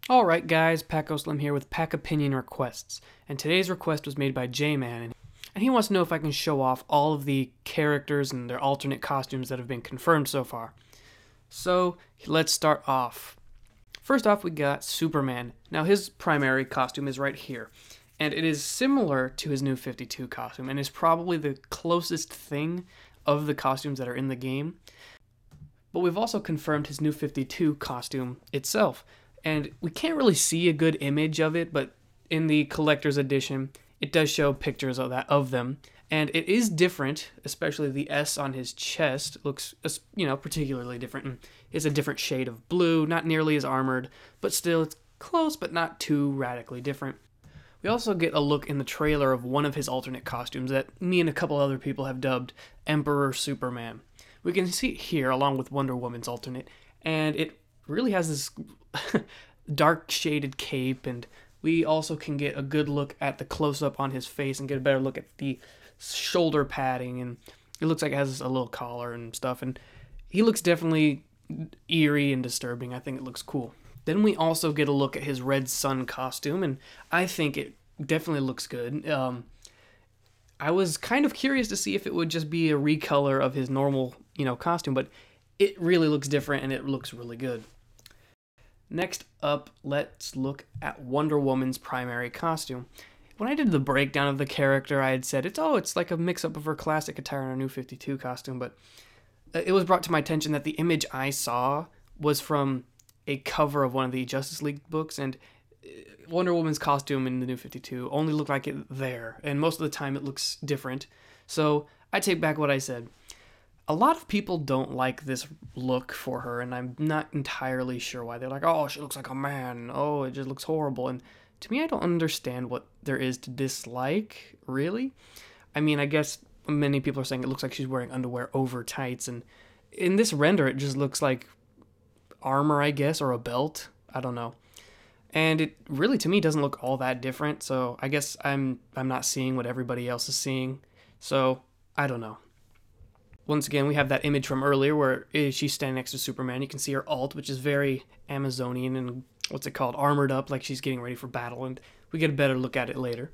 Alright guys, PacOpinion here with PacOpinion requests, and today's request was made by J-Man, and he wants to know if I can show off all of the characters and their alternate costumes that have been confirmed so far. So, let's start off. First off, we got Superman. Now his primary costume is right here, and it is similar to his New 52 costume, and is probably the closest thing of the costumes that are in the game. But we've also confirmed his New 52 costume itself. And we can't really see a good image of it, but in the collector's edition, it does show pictures of them. And it is different, especially the S on his chest looks, particularly different. And it's a different shade of blue, not nearly as armored, but still it's close, but not too radically different. We also get a look in the trailer of one of his alternate costumes that me and a couple other people have dubbed Emperor Superman. We can see it here along with Wonder Woman's alternate, and it really has this dark shaded cape, and we also can get a good look at the close-up on his face and get a better look at the shoulder padding, and it looks like it has a little collar and stuff, and he looks definitely eerie and disturbing. I think it looks cool. Then we also get a look at his Red Sun costume, and I think it definitely looks good. I was kind of curious to see if it would just be a recolor of his normal, costume, but it really looks different and it looks really good. Next up, let's look at Wonder Woman's primary costume. When I did the breakdown of the character, I had said, it's like a mix-up of her classic attire and her New 52 costume, but it was brought to my attention that the image I saw was from a cover of one of the Justice League books, and Wonder Woman's costume in the New 52 only looked like it there, and most of the time it looks different. So I take back what I said. A lot of people don't like this look for her, and I'm not entirely sure why. They're like, oh, she looks like a man. Oh, it just looks horrible. And to me, I don't understand what there is to dislike, really. I mean, I guess many people are saying it looks like she's wearing underwear over tights, and in this render, it just looks like armor, I guess, or a belt. I don't know. And it really, to me, doesn't look all that different, so I guess I'm not seeing what everybody else is seeing. So, I don't know. Once again, we have that image from earlier where she's standing next to Superman. You can see her alt, which is very Amazonian and, armored up, like she's getting ready for battle, and we get a better look at it later.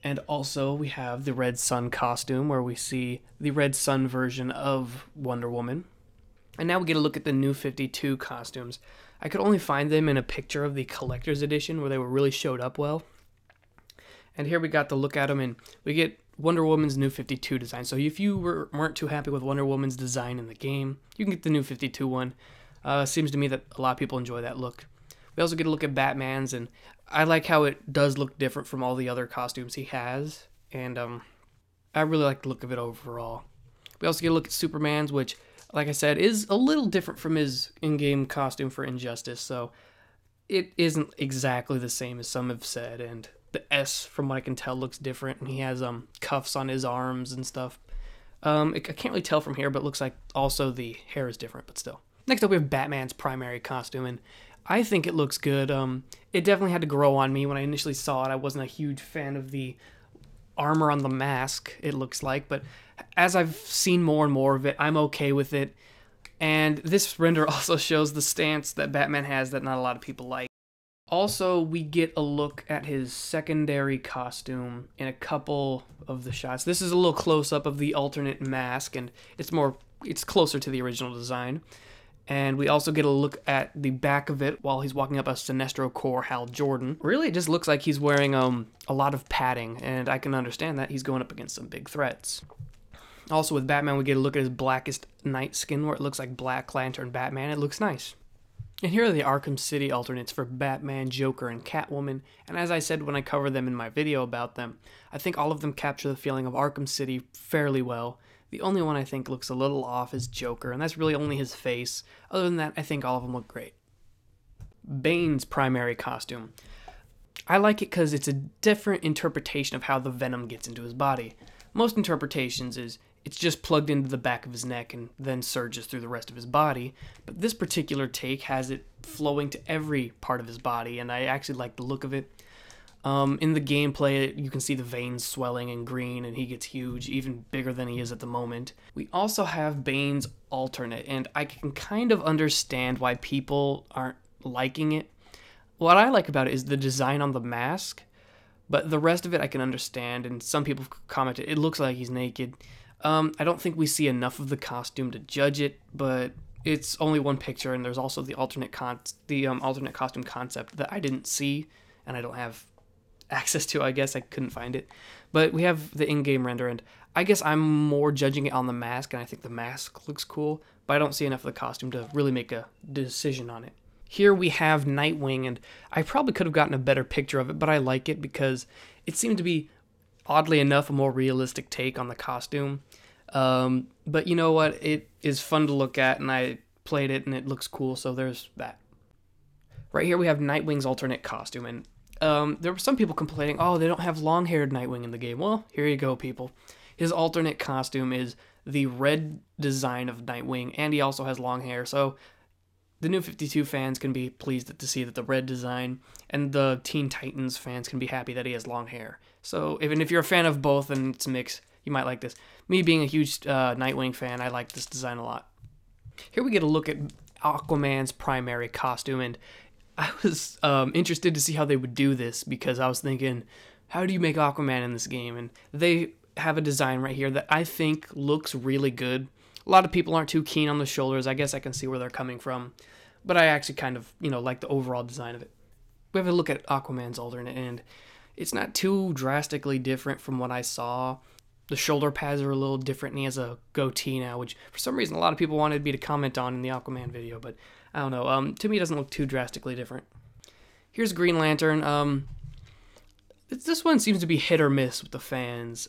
And also, we have the Red Sun costume, where we see the Red Sun version of Wonder Woman. And now we get a look at the New 52 costumes. I could only find them in a picture of the collector's edition, where they were really showed up well. And here we got to look at them, and we get Wonder Woman's New 52 design. So if you weren't too happy with Wonder Woman's design in the game, you can get the New 52 one. Seems to me that a lot of people enjoy that look. We also get a look at Batman's, and I like how it does look different from all the other costumes he has, and I really like the look of it overall. We also get a look at Superman's, which, like I said, is a little different from his in-game costume for Injustice, so it isn't exactly the same as some have said, and the S, from what I can tell, looks different, and he has cuffs on his arms and stuff. I can't really tell from here, but it looks like also the hair is different, but still. Next up, we have Batman's primary costume, and I think it looks good. It definitely had to grow on me when I initially saw it. I wasn't a huge fan of the armor on the mask, it looks like, but as I've seen more and more of it, I'm okay with it. And this render also shows the stance that Batman has that not a lot of people like. Also, we get a look at his secondary costume in a couple of the shots. This is a little close-up of the alternate mask, and it's closer to the original design. And we also get a look at the back of it while he's walking up a Sinestro Corps Hal Jordan. Really, it just looks like he's wearing a lot of padding, and I can understand that. He's going up against some big threats. Also, with Batman, we get a look at his blackest night skin, where it looks like Black Lantern Batman. It looks nice. And here are the Arkham City alternates for Batman, Joker, and Catwoman, and as I said when I covered them in my video about them, I think all of them capture the feeling of Arkham City fairly well. The only one I think looks a little off is Joker, and that's really only his face. Other than that, I think all of them look great. Bane's primary costume. I like it because it's a different interpretation of how the venom gets into his body. Most interpretations is it's just plugged into the back of his neck and then surges through the rest of his body, but this particular take has it flowing to every part of his body, and I actually like the look of it. In the gameplay, you can see the veins swelling and green, and he gets huge, even bigger than he is at the moment. We also have Bane's alternate, and I can kind of understand why people aren't liking it. What I like about it is the design on the mask, but the rest of it I can understand, and some people commented it looks like he's naked. I don't think we see enough of the costume to judge it, but it's only one picture, and there's also the alternate costume concept that I didn't see, and I don't have access to. I guess I couldn't find it, but we have the in-game render, and I guess I'm more judging it on the mask, and I think the mask looks cool, but I don't see enough of the costume to really make a decision on it. Here we have Nightwing, and I probably could have gotten a better picture of it, but I like it because it seemed to be, oddly enough, a more realistic take on the costume. But you know what? It is fun to look at, and I played it, and it looks cool, so there's that. Right here we have Nightwing's alternate costume, and there were some people complaining, oh, they don't have long-haired Nightwing in the game. Well, here you go, people. His alternate costume is the red design of Nightwing, and he also has long hair, so the New 52 fans can be pleased to see that the red design, and the Teen Titans fans can be happy that he has long hair. So even if you're a fan of both and it's a mix, you might like this. Me being a huge Nightwing fan, I like this design a lot. Here we get a look at Aquaman's primary costume, and I was interested to see how they would do this, because I was thinking, how do you make Aquaman in this game? And they have a design right here that I think looks really good. A lot of people aren't too keen on the shoulders. I guess I can see where they're coming from, but I actually kind of, like the overall design of it. We have a look at Aquaman's alternate, and it's not too drastically different from what I saw. The shoulder pads are a little different, and he has a goatee now, which for some reason a lot of people wanted me to comment on in the Aquaman video, but I don't know. To me, it doesn't look too drastically different. Here's Green Lantern. This one seems to be hit or miss with the fans.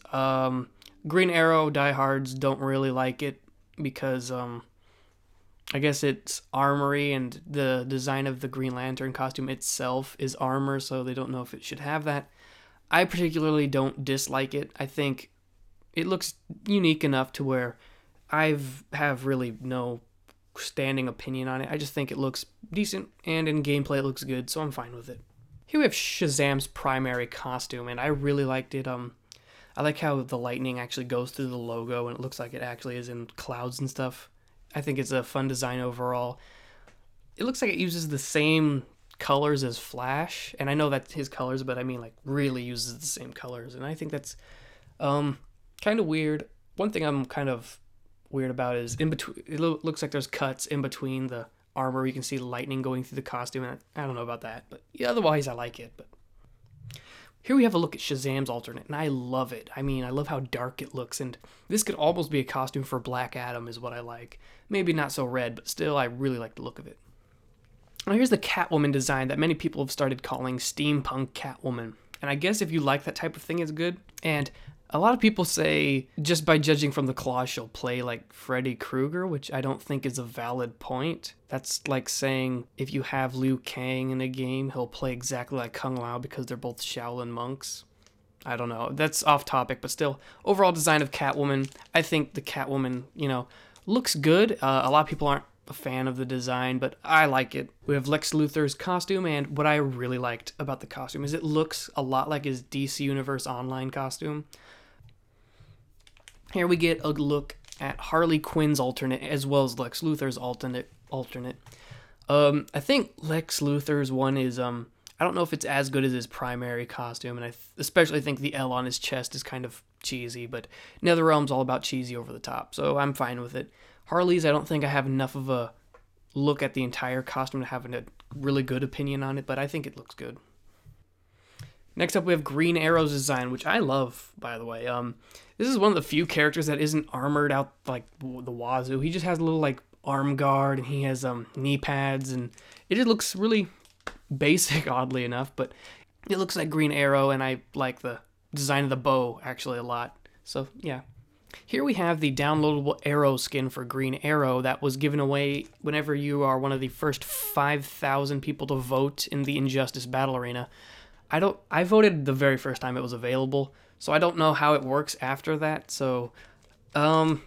Green Arrow diehards don't really like it because I guess it's armory, and the design of the Green Lantern costume itself is armor, so they don't know if it should have that. I particularly don't dislike it. I think it looks unique enough to where I have really no standing opinion on it. I just think it looks decent, and in gameplay it looks good, so I'm fine with it. Here we have Shazam's primary costume, and I really liked it. I like how the lightning actually goes through the logo, and it looks like it actually is in clouds and stuff. I think it's a fun design overall. It looks like it uses the same colors as Flash, and I know that's his colors, but I mean like really uses the same colors, and I think that's kind of weird. One thing I'm kind of weird about is in between. It looks like there's cuts in between the armor. You can see lightning going through the costume, and I don't know about that, but yeah, otherwise I like it. But here we have a look at Shazam's alternate, and I love it. I mean, I love how dark it looks, and this could almost be a costume for Black Adam is what I like. Maybe not so red, but still, I really like the look of it. Now here's the Catwoman design that many people have started calling steampunk Catwoman, and I guess if you like that type of thing, it's good. And a lot of people say, just by judging from the claws, she'll play like Freddy Krueger, which I don't think is a valid point. That's like saying if you have Liu Kang in a game, he'll play exactly like Kung Lao because they're both Shaolin monks. I don't know. That's off topic, but still, overall design of Catwoman, I think the Catwoman, looks good. A lot of people aren't a fan of the design, but I like it. We have Lex Luthor's costume, and what I really liked about the costume is it looks a lot like his DC Universe Online costume. Here we get a look at Harley Quinn's alternate as well as Lex Luthor's alternate. I think Lex Luthor's one is I don't know if it's as good as his primary costume, and I especially think the L on his chest is kind of cheesy, but NetherRealm's all about cheesy over the top, so I'm fine with it. Harley's, I don't think I have enough of a look at the entire costume to have a really good opinion on it, but I think it looks good. Next up, we have Green Arrow's design, which I love, by the way. This is one of the few characters that isn't armored out like the wazoo. He just has a little like arm guard, and he has knee pads, and it just looks really basic, oddly enough, but it looks like Green Arrow, and I like the design of the bow actually a lot. So yeah. Here we have the downloadable Arrow skin for Green Arrow that was given away whenever you are one of the first 5,000 people to vote in the Injustice Battle Arena. I voted the very first time it was available, so I don't know how it works after that, so I'm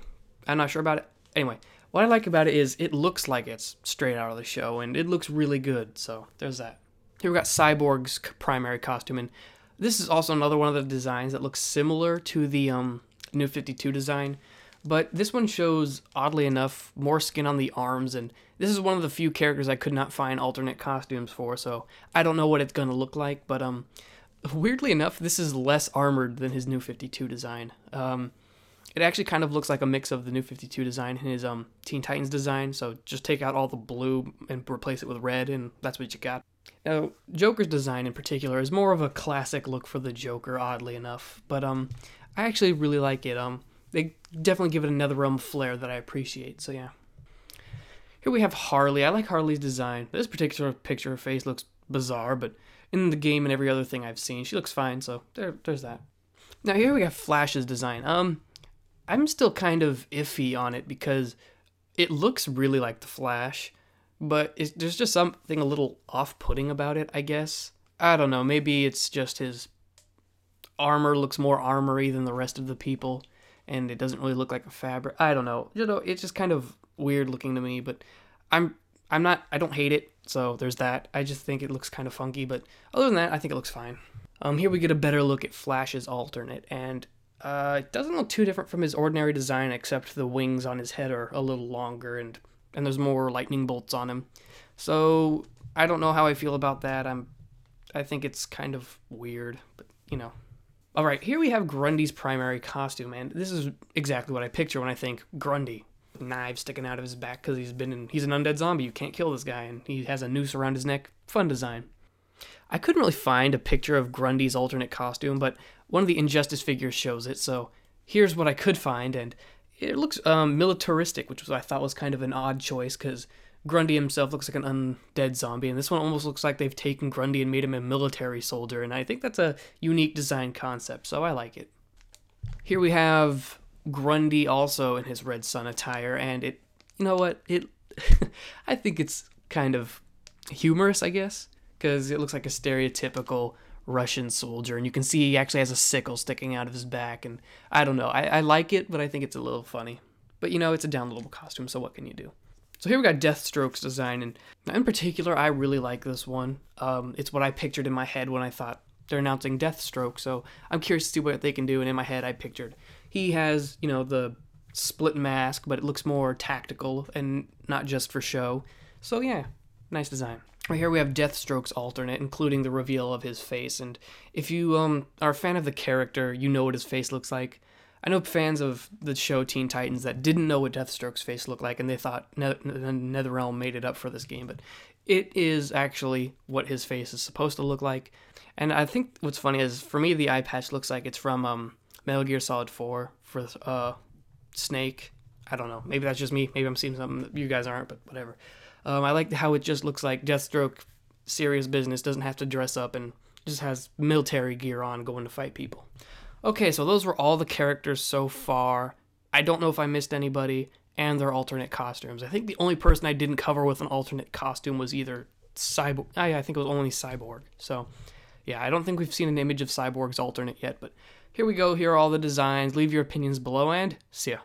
not sure about it. Anyway, what I like about it is it looks like it's straight out of the show, and it looks really good, so there's that. Here we got Cyborg's primary costume, and this is also another one of the designs that looks similar to the New 52 design. But this one shows, oddly enough, more skin on the arms, and this is one of the few characters I could not find alternate costumes for, so I don't know what it's going to look like, but weirdly enough, this is less armored than his New 52 design. It actually kind of looks like a mix of the New 52 design and his Teen Titans design, so just take out all the blue and replace it with red, and that's what you got. Now, Joker's design in particular is more of a classic look for the Joker, oddly enough, but I actually really like it. They definitely give it another flair that I appreciate, so yeah. Here we have Harley. I like Harley's design. This particular picture of her face looks bizarre, but in the game and every other thing I've seen, she looks fine, so there's that. Now here we have Flash's design. I'm still kind of iffy on it because it looks really like the Flash, but there's just something a little off-putting about it, I guess. I don't know, maybe it's just his armor looks more armory than the rest of the people, and it doesn't really look like a fabric. I don't know. It's just kind of weird looking to me, but I don't hate it, so there's that. I just think it looks kind of funky, but other than that, I think it looks fine. Here we get a better look at Flash's alternate, and it doesn't look too different from his ordinary design, except the wings on his head are a little longer, and there's more lightning bolts on him. So I don't know how I feel about that. I think it's kind of weird, but All right, here we have Grundy's primary costume, and this is exactly what I picture when I think Grundy. Knives sticking out of his back because he's an undead zombie. You can't kill this guy, and he has a noose around his neck. Fun design. I couldn't really find a picture of Grundy's alternate costume, but one of the Injustice figures shows it, so here's what I could find, and it looks militaristic, which I thought was kind of an odd choice, because Grundy himself looks like an undead zombie, and this one almost looks like they've taken Grundy and made him a military soldier, and I think that's a unique design concept, so I like it. Here we have Grundy also in his Red Sun attire, and I think it's kind of humorous, I guess, because it looks like a stereotypical Russian soldier, and you can see he actually has a sickle sticking out of his back, and I don't know, I like it, but I think it's a little funny. But it's a downloadable costume, so what can you do? So here we got Deathstroke's design, and in particular, I really like this one. It's what I pictured in my head when I thought they're announcing Deathstroke, so I'm curious to see what they can do, and in my head, I pictured he has, the split mask, but it looks more tactical and not just for show. So yeah, nice design. Right here we have Deathstroke's alternate, including the reveal of his face, and if you are a fan of the character, you know what his face looks like. I know fans of the show Teen Titans that didn't know what Deathstroke's face looked like, and they thought NetherRealm made it up for this game, but it is actually what his face is supposed to look like. And I think what's funny is, for me, the eye patch looks like it's from Metal Gear Solid 4 for Snake. I don't know. Maybe that's just me. Maybe I'm seeing something that you guys aren't, but whatever. I like how it just looks like Deathstroke, serious business, doesn't have to dress up and just has military gear on going to fight people. Okay, so those were all the characters so far. I don't know if I missed anybody, and their alternate costumes. I think the only person I didn't cover with an alternate costume was either Cyborg. I think it was only Cyborg. So, yeah, I don't think we've seen an image of Cyborg's alternate yet, but here we go. Here are all the designs. Leave your opinions below, and see ya.